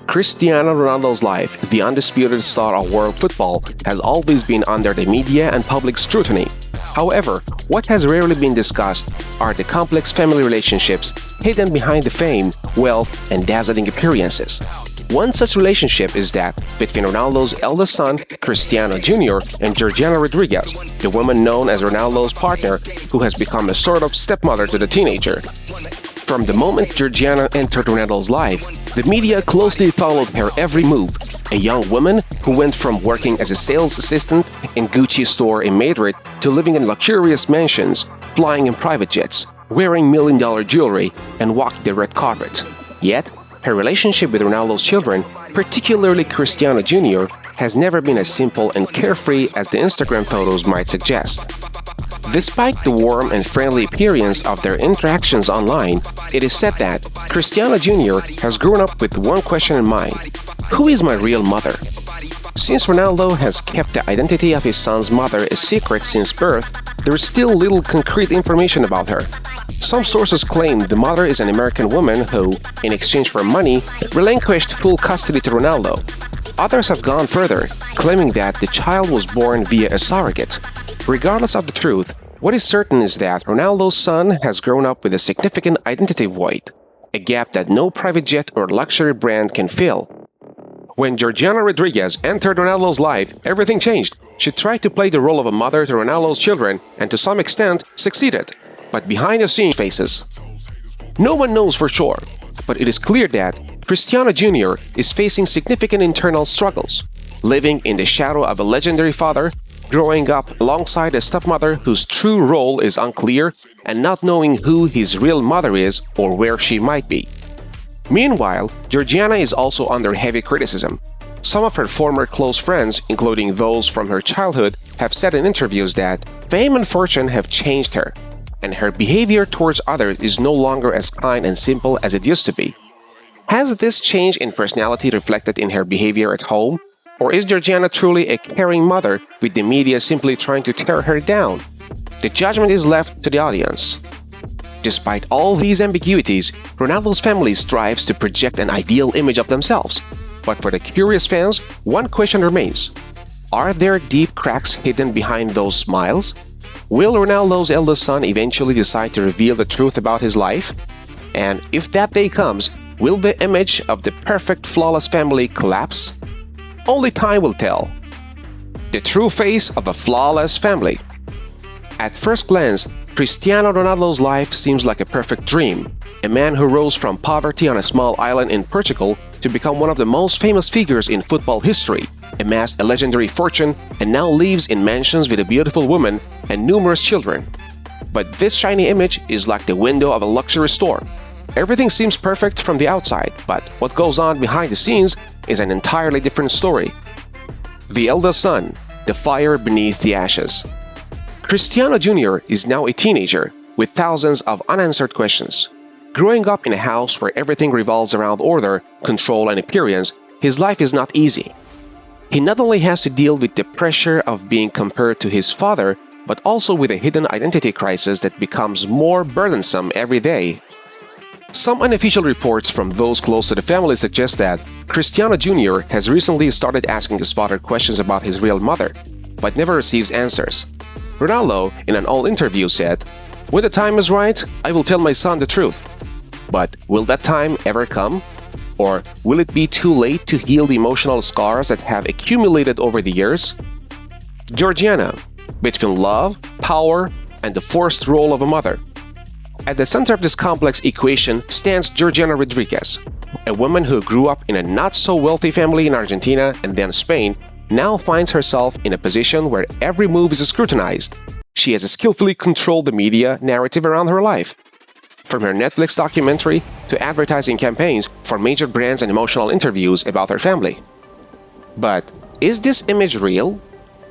Cristiano Ronaldo's life as the undisputed star of world football has always been under the media and public scrutiny. However, what has rarely been discussed are the complex family relationships hidden behind the fame, wealth, and dazzling appearances. One such relationship is that between Ronaldo's eldest son, Cristiano Jr., and Georgiana Rodriguez, the woman known as Ronaldo's partner, who has become a sort of stepmother to the teenager. From the moment Georgiana entered Ronaldo's life, the media closely followed her every move. A young woman who went from working as a sales assistant in Gucci store in Madrid to living in luxurious mansions, flying in private jets, wearing million-dollar jewelry, and walking the red carpet. Yet, her relationship with Ronaldo's children, particularly Cristiano Jr., has never been as simple and carefree as the Instagram photos might suggest. Despite the warm and friendly appearance of their interactions online, it is said that Cristiano Jr. has grown up with one question in mind: who is my real mother? Since Ronaldo has kept the identity of his son's mother a secret since birth, there is still little concrete information about her. Some sources claim the mother is an American woman who, in exchange for money, relinquished full custody to Ronaldo. Others have gone further, claiming that the child was born via a surrogate. Regardless of the truth, what is certain is that Ronaldo's son has grown up with a significant identity void, a gap that no private jet or luxury brand can fill. When Georgiana Rodriguez entered Ronaldo's life, everything changed. She tried to play the role of a mother to Ronaldo's children and to some extent succeeded. But behind the scenes faces, no one knows for sure, but it is clear that Cristiano Jr. is facing significant internal struggles, living in the shadow of a legendary father, growing up alongside a stepmother whose true role is unclear, and not knowing who his real mother is or where she might be. Meanwhile, Georgiana is also under heavy criticism. Some of her former close friends, including those from her childhood, have said in interviews that fame and fortune have changed her, and her behavior towards others is no longer as kind and simple as it used to be. Has this change in personality reflected in her behavior at home? Or is Georgiana truly a caring mother with the media simply trying to tear her down? The judgment is left to the audience. Despite all these ambiguities, Ronaldo's family strives to project an ideal image of themselves. But for the curious fans, one question remains: are there deep cracks hidden behind those smiles? Will Ronaldo's eldest son eventually decide to reveal the truth about his life? And if that day comes, will the image of the perfect, flawless family collapse? Only time will tell. The true face of a flawless family. At first glance, Cristiano Ronaldo's life seems like a perfect dream. A man who rose from poverty on a small island in Portugal to become one of the most famous figures in football history, amassed a legendary fortune, and now lives in mansions with a beautiful woman and numerous children. But this shiny image is like the window of a luxury store. Everything seems perfect from the outside, but what goes on behind the scenes is an entirely different story. The eldest son, the fire beneath the ashes. Cristiano Jr. is now a teenager with thousands of unanswered questions. Growing up in a house where everything revolves around order, control, and appearance, his life is not easy. He not only has to deal with the pressure of being compared to his father, but also with a hidden identity crisis that becomes more burdensome every day. Some unofficial reports from those close to the family suggest that Cristiano Jr. has recently started asking his father questions about his real mother, but never receives answers. Ronaldo, in an old interview, said, "When the time is right, I will tell my son the truth." But will that time ever come? Or will it be too late to heal the emotional scars that have accumulated over the years? Georgiana, between love, power, and the forced role of a mother. At the center of this complex equation stands Georgiana Rodriguez, a woman who grew up in a not-so-wealthy family in Argentina and then Spain, now finds herself in a position where every move is scrutinized. She has skillfully controlled the media narrative around her life. From her Netflix documentary to advertising campaigns for major brands and emotional interviews about her family. But is this image real?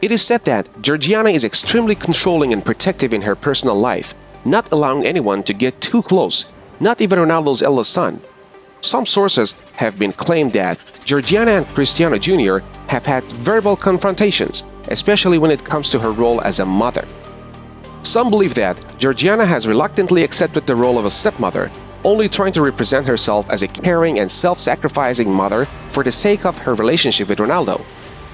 It is said that Georgiana is extremely controlling and protective in her personal life, not allowing anyone to get too close, not even Ronaldo's eldest son. Some sources have been claimed that Georgiana and Cristiano Jr. have had verbal confrontations, especially when it comes to her role as a mother. Some believe that Georgiana has reluctantly accepted the role of a stepmother, only trying to represent herself as a caring and self-sacrificing mother for the sake of her relationship with Ronaldo.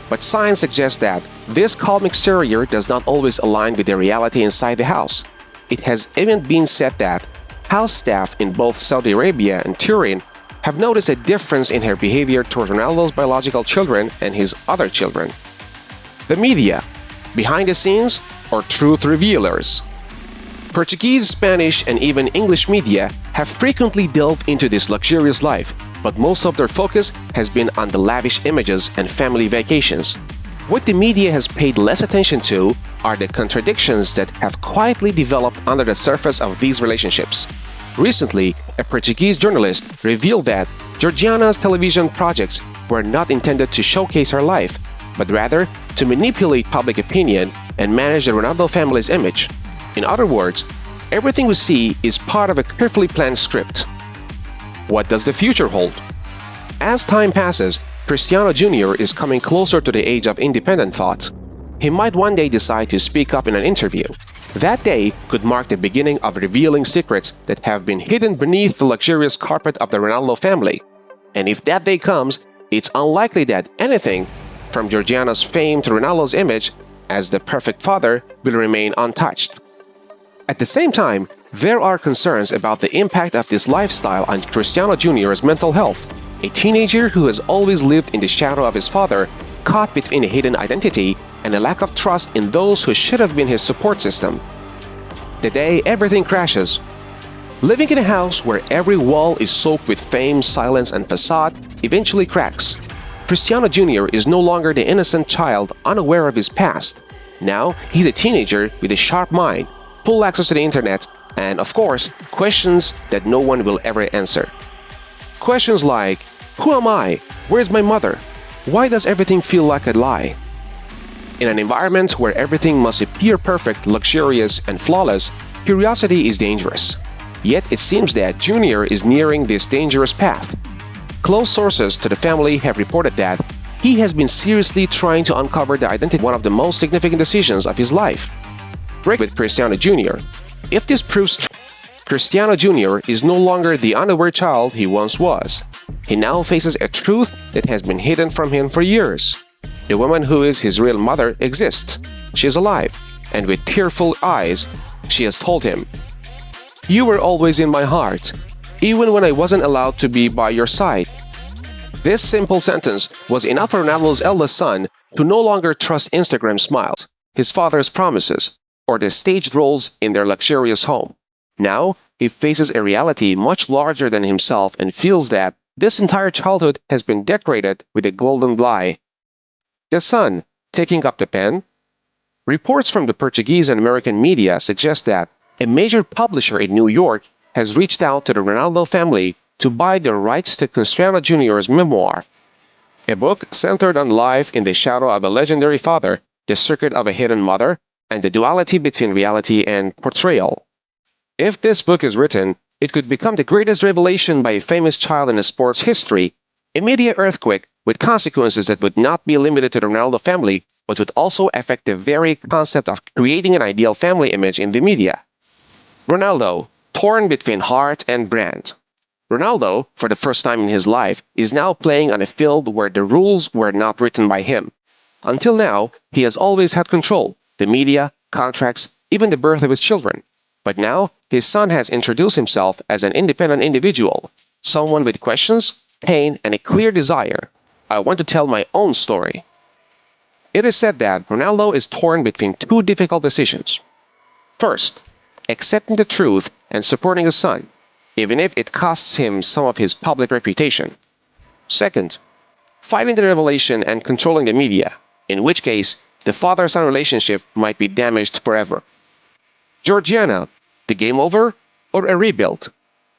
But science suggests that this calm exterior does not always align with the reality inside the house. It has even been said that house staff in both Saudi Arabia and Turin have noticed a difference in her behavior toward Ronaldo's biological children and his other children. The media, behind the scenes or truth revealers. Portuguese, Spanish, and even English media have frequently delved into this luxurious life, but most of their focus has been on the lavish images and family vacations. What the media has paid less attention to are the contradictions that have quietly developed under the surface of these relationships. Recently, a Portuguese journalist revealed that Georgiana's television projects were not intended to showcase her life, but rather to manipulate public opinion and manage the Ronaldo family's image. In other words, everything we see is part of a carefully planned script. What does the future hold? As time passes, Cristiano Jr. is coming closer to the age of independent thought. He might one day decide to speak up in an interview. That day could mark the beginning of revealing secrets that have been hidden beneath the luxurious carpet of the Ronaldo family. And if that day comes, it's unlikely that anything, from Georgiana's fame to Ronaldo's image as the perfect father, will remain untouched. At the same time, there are concerns about the impact of this lifestyle on Cristiano Jr.'s mental health. A teenager who has always lived in the shadow of his father, caught between a hidden identity and a lack of trust in those who should have been his support system. The day everything crashes. Living in a house where every wall is soaked with fame, silence, and facade eventually cracks. Cristiano Jr. is no longer the innocent child unaware of his past. Now, he's a teenager with a sharp mind, full access to the internet, and of course, questions that no one will ever answer. Questions like, who am I? Where's my mother? Why does everything feel like a lie? In an environment where everything must appear perfect, luxurious, and flawless, curiosity is dangerous. Yet it seems that Junior is nearing this dangerous path. Close sources to the family have reported that he has been seriously trying to uncover the identity of one of the most significant decisions of his life. Break with Cristiano Jr. If this proves true, Cristiano Jr. is no longer the unaware child he once was. He now faces a truth that has been hidden from him for years. The woman who is his real mother exists. She is alive, and with tearful eyes, she has told him, "You were always in my heart, even when I wasn't allowed to be by your side." This simple sentence was enough for Ronaldo's eldest son to no longer trust Instagram smiles, his father's promises, or the staged roles in their luxurious home. Now, he faces a reality much larger than himself and feels that this entire childhood has been decorated with a golden lie. The son, taking up the pen. Reports from the Portuguese and American media suggest that a major publisher in New York has reached out to the Ronaldo family to buy the rights to Cristiano Jr.'s memoir, a book centered on life in the shadow of a legendary father, the secret of a hidden mother, and the duality between reality and portrayal. If this book is written, it could become the greatest revelation by a famous child in sports history, a media earthquake with consequences that would not be limited to the Ronaldo family, but would also affect the very concept of creating an ideal family image in the media. Ronaldo, torn between heart and brand. Ronaldo, for the first time in his life, is now playing on a field where the rules were not written by him. Until now, he has always had control, the media, contracts, even the birth of his children. But now, his son has introduced himself as an independent individual, someone with questions, pain, and a clear desire. I want to tell my own story. It is said that Ronaldo is torn between two difficult decisions. First, accepting the truth and supporting his son, even if it costs him some of his public reputation. Second, fighting the revelation and controlling the media, in which case, the father-son relationship might be damaged forever. Georgiana, the game over or a rebuild?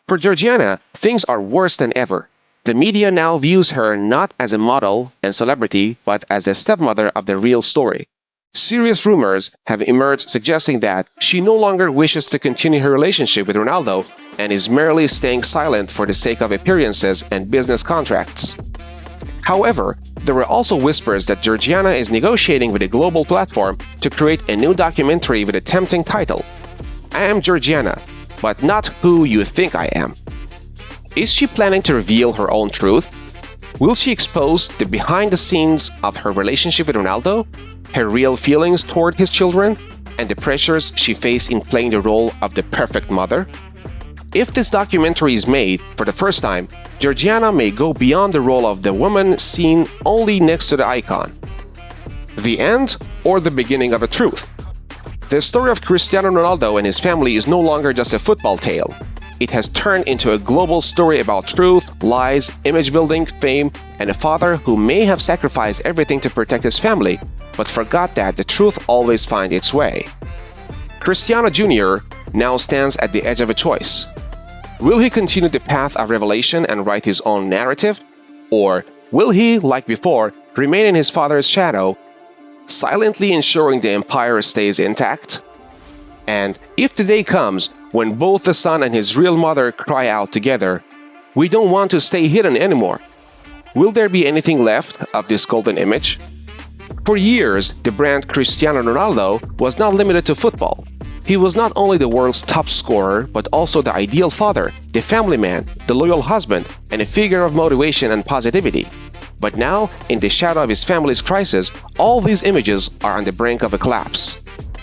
For Georgiana, things are worse than ever. The media now views her not as a model and celebrity, but as the stepmother of the real story. Serious rumors have emerged suggesting that she no longer wishes to continue her relationship with Ronaldo and is merely staying silent for the sake of appearances and business contracts. However, there were also whispers that Georgiana is negotiating with a global platform to create a new documentary with a tempting title, "I Am Georgiana, but Not Who You Think I Am." Is she planning to reveal her own truth? Will she expose the behind the scenes of her relationship with Ronaldo, her real feelings toward his children, and the pressures she faced in playing the role of the perfect mother? If this documentary is made for the first time, Georgiana may go beyond the role of the woman seen only next to the icon. The end or the beginning of the truth? The story of Cristiano Ronaldo and his family is no longer just a football tale. It has turned into a global story about truth, lies, image building, fame, and a father who may have sacrificed everything to protect his family, but forgot that the truth always finds its way. Cristiano Jr. now stands at the edge of a choice. Will he continue the path of revelation and write his own narrative? Or will he, like before, remain in his father's shadow, silently ensuring the empire stays intact? And if the day comes when both the son and his real mother cry out together, "We don't want to stay hidden anymore," will there be anything left of this golden image? For years, the brand Cristiano Ronaldo was not limited to football. He was not only the world's top scorer, but also the ideal father, the family man, the loyal husband, and a figure of motivation and positivity. But now, in the shadow of his family's crisis, all these images are on the brink of a collapse.